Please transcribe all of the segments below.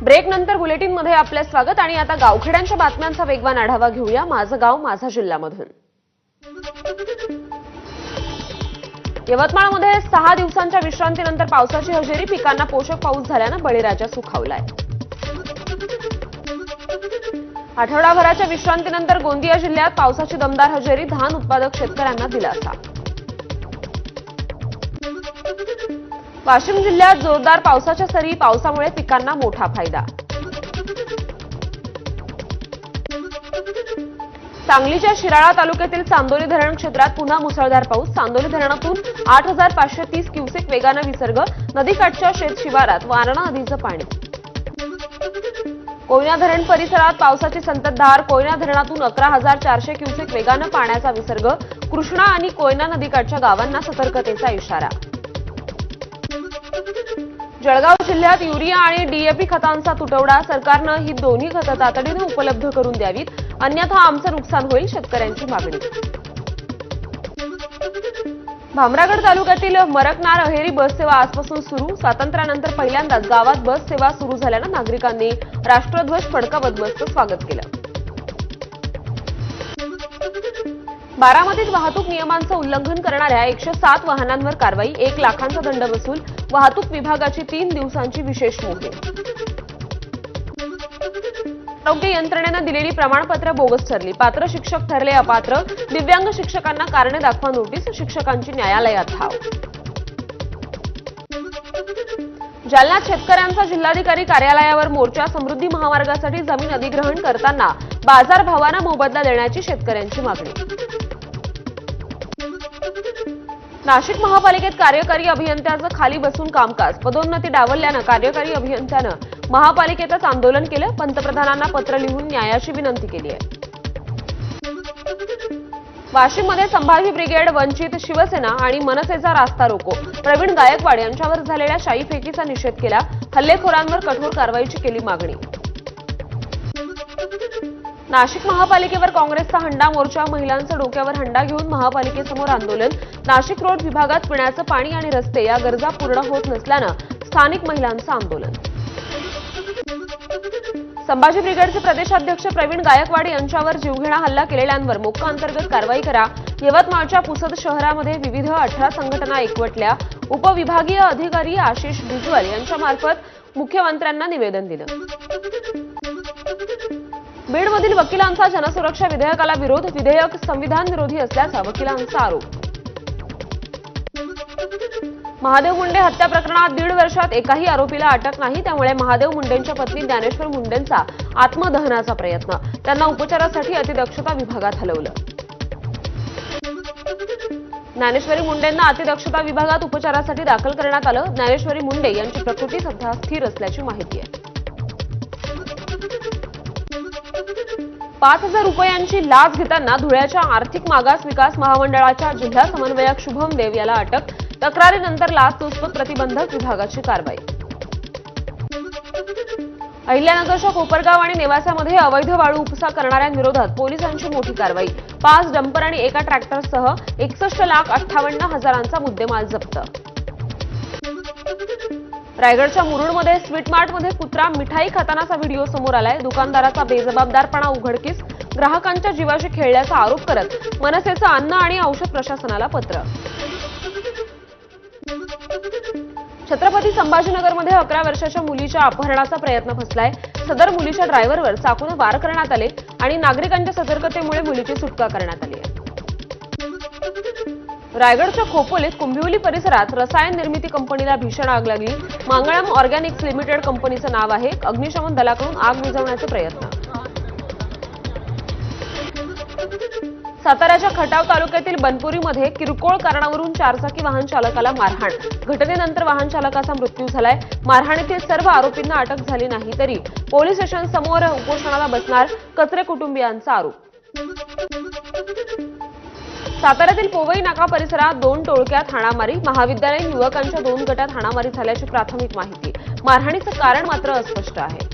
Break नंतर bulletin मध्ये आपले स्वागत आणि आता गावखेड्यांच्या बातम्यांचा वेगवान आढावा घेऊया माझं गाव माझा जिल्ह्यामधून। यवतमाळमध्ये 6 दिवसांच्या विश्रांतीनंतर पावसाची हजेरी, पिकांना पोषक पाऊस झाल्याने बळीराजा सुखावलाय। आठवडाभराच्या विश्रांतीनंतर गोंदिया जिल्ह्यात पावसाची दमदार हजेरी, धान उत्पादक शेतकऱ्यांना दिलासा। वाशिम जिल्ह्यात जोरदार पावसाच्या सरी, पावसामुळे पिकांना मोठा फायदा। सांगलीच्या शिराळा तालुक्यातील चांदोली धरण क्षेत्रात पुन्हा मुसळधार पाऊस, चांदोली धरणातून 8530 क्युसेक वेगाने विसर्ग, नदीकाठच्या शेत शिवारात वारणा नदीचं पाणी। कोयना धरण परिसरात पावसाची संततधार, कोयना धरणातून 11400 क्युसेक वेगाने पाण्याचा विसर्ग, कृष्णा आणि कोयना नदीकाठच्या गावांना सतर्कतेचा इशारा। जळगाव जिल्ह्यात युरिया आणि डीएपी खतांचा तुटवडा, सरकारनं ही दोन्ही खतं तातडीने उपलब्ध करून द्यावीत, अन्यथा आमचं नुकसान होईल, शेतकऱ्यांची मागणी। भामरागड तालुक्यातील मरकनार अहेरी बससेवा आजपासून सुरू, स्वातंत्र्यानंतर पहिल्यांदाच गावात बस सेवा सुरू झाल्यानं नागरिकांनी राष्ट्रध्वज फडकावत बसचं स्वागत केलं। बारामतीत वाहतूक नियमांचं उल्लंघन करणाऱ्या 107 वाहनांवर कारवाई, 1 लाखांचा दंड वसूल, वाहतूक विभागाची 3 दिवसांची विशेष मोहीम। आरोग्य यंत्रणेनं दिलेली प्रमाणपत्र बोगस ठरली, पात्र शिक्षक ठरले अपात्र, दिव्यांग शिक्षकांना कारणे दाखवा नोटीस, शिक्षकांची न्यायालयात धाव। जालन्यात शेतकऱ्यांचा जिल्हाधिकारी कार्यालयावर मोर्चा, समृद्धी महामार्गासाठी जमीन अधिग्रहण करताना बाजारभावानं मोबदला देण्याची शेतकऱ्यांची मागणी। नाशिक महापालिकेत कार्यकारी अभियंत्याचं खाली बसून कामकाज, पदोन्नती डावलल्यानं कार्यकारी अभियंत्यानं महापालिकेतच आंदोलन केलं, पंतप्रधानांना पत्र लिहून न्यायाची विनंती केली आहे। वाशिममध्ये संभाजी ब्रिगेड, वंचित, शिवसेना आणि मनसेचा रास्ता रोको, प्रवीण गायकवाड यांच्यावर झालेल्या शाईफेकीचा निषेध केला, हल्लेखोरांवर कठोर कारवाईची केली मागणी। नाशिक महापालिकेवर काँग्रेसचा हंडा मोर्चा, महिलांचं डोक्यावर हंडा घेऊन महापालिकेसमोर आंदोलन, नाशिक रोड विभागात पिण्याचं पाणी आणि रस्ते या गरजा पूर्ण होत नसल्यानं स्थानिक महिलांचं आंदोलन। संभाजी ब्रिगेडचे प्रदेशाध्यक्ष प्रवीण गायकवाड यांच्यावर जीवघेणा हल्ला केलेल्यांवर मोक्का अंतर्गत कारवाई करा, यवतमाळच्या पुसद शहरामध्ये विविध 18 संघटना एकवटल्या, उपविभागीय अधिकारी आशिष भुजबळ यांच्यामार्फत मुख्यमंत्र्यांना निवेदन दिलं। बीडमधील वकिलांचा जनसुरक्षा विधेयकाला विरोध, विधेयक संविधान विरोधी असल्याचा वकिलांचा आरोप। महादेव मुंडे हत्या प्रकरणात 1.5 वर्षात एकाही आरोपीला अटक नाही, त्यामुळे महादेव मुंडेंच्या पत्नी ज्ञानेश्वर मुंडेंचा आत्मदहनाचा प्रयत्न, त्यांना उपचारासाठी अतिदक्षता विभागात हलवलं। ज्ञानेश्वरी मुंडेंना अतिदक्षता विभागात उपचारासाठी दाखल करण्यात आलं, ज्ञानेश्वरी मुंडे यांची प्रकृती सध्या स्थिर असल्याची माहिती आहे। 5000 रुपयांची लाच घेताना धुळ्याच्या आर्थिक मागास विकास महामंडळाच्या जिल्हा समन्वयक शुभम देव याला अटक, तक्रारीनंतर लाचलुचपत प्रतिबंधक विभागाची कारवाई। अहिल्यानगरच्या कोपरगाव आणि नेवासामध्ये अवैध वाळू उपसा करणाऱ्यांविरोधात पोलिसांची मोठी कारवाई, 5 डंपर आणि एका ट्रॅक्टरसह 61,58,000चा मुद्देमाल जप्त। रायगडच्या मुरुडमध्ये स्वीट मार्टमध्ये कुत्रा मिठाई खातानाचा व्हिडिओ समोर आलाय, दुकानदाराचा बेजबाबदारपणा उघडकीस, ग्राहकांच्या जीवाशी खेळल्याचा आरोप करत मनसेचं अन्न आणि औषध प्रशासनाला पत्र। छत्रपती संभाजीनगरमध्ये 11 वर्षाच्या मुलीच्या अपहरणाचा प्रयत्न फसलाय, सदर मुलीच्या ड्रायव्हरवर चाकूने वार करण्यात आले आणि नागरिकांच्या सतर्कतेमुळे मुलीची सुटका करण्यात आली आहे। रायगडच्या खोपोलीत कुंभिवली परिसरात रसायन निर्मिती कंपनीला भीषण आग लागली, मांगळम ऑर्गॅनिक्स लिमिटेड कंपनीचं नाव आहे, अग्निशमन दलाकडून आग विझवण्याचे प्रयत्न। साताऱ्याच्या खटाव तालुक्यातील बनपुरीमध्ये किरकोळ कारणावरून 4चाकी वाहन चालकाला मारहाण, घटनेनंतर वाहन चालकाचा मृत्यू झालाय, मारहाणीतील सर्व आरोपींना अटक झाली नाही तरी पोलीस स्टेशन समोर उपोषणाला बसणार, कचरे कुटुंबियांचा आरोप। साताऱ्यातील पोवई नाका परिसरात 2 टोळक्यात हाणामारी, महाविद्यालयीन युवकांच्या 2 गटात हाणामारी झाल्याची प्राथमिक माहिती, मारहाणीचं कारण मात्र अस्पष्ट आहे।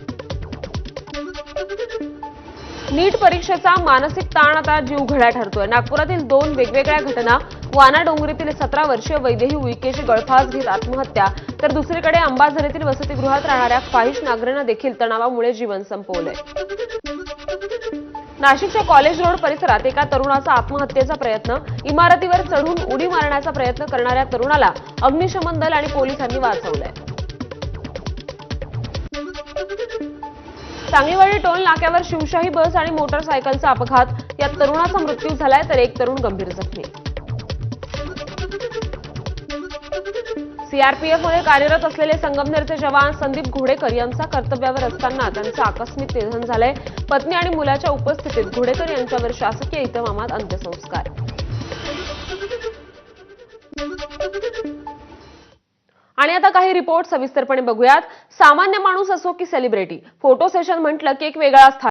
नीट परीक्षेचा मानसिक ताण आता जीवघेणा ठरतोय, नागपुरातील 2 वेगवेगळ्या घटना, वाना डोंगरीतील 17 वर्षीय वैदेही उईकेची गळफास घेत आत्महत्या, तर दुसरीकडे अंबाझरीतील वसतिगृहात राहणाऱ्या फाहिश नागरेनं देखील तणावामुळे जीवन संपवलंय. नाशिकच्या कॉलेज रोड परिसरात एका तरुणाचा आत्महत्येचा प्रयत्न. इमारतीवर चढून उडी मारण्याचा प्रयत्न करणाऱ्या तरुणाला अग्निशमन दल आणि पोलिसांनी वाचवलंय. सांगलीवाडी टोल नाक्यावर शिवशाही बस आणि मोटरसायकलचा अपघात. यात तरुणाचा मृत्यू झालाय तर एक तरुण गंभीर जखमी. सीआरपीएफमध्ये कार्यरत असलेले संगमनेरचे जवान संदीप घोडेकर यांचा कर्तव्यावर असताना त्यांचं आकस्मिक निधन झालंय. पत्नी आणि मुलाच्या उपस्थितीत घोडेकर यांच्यावर शासकीय इतमामात अंत्यसंस्कार. आणि आता काही रिपोर्ट सविस्तरपणे बघूयात. सामान्य माणूस असो की सेलिब्रिटी, फोटो सेशन म्हटलं की एक वेगळा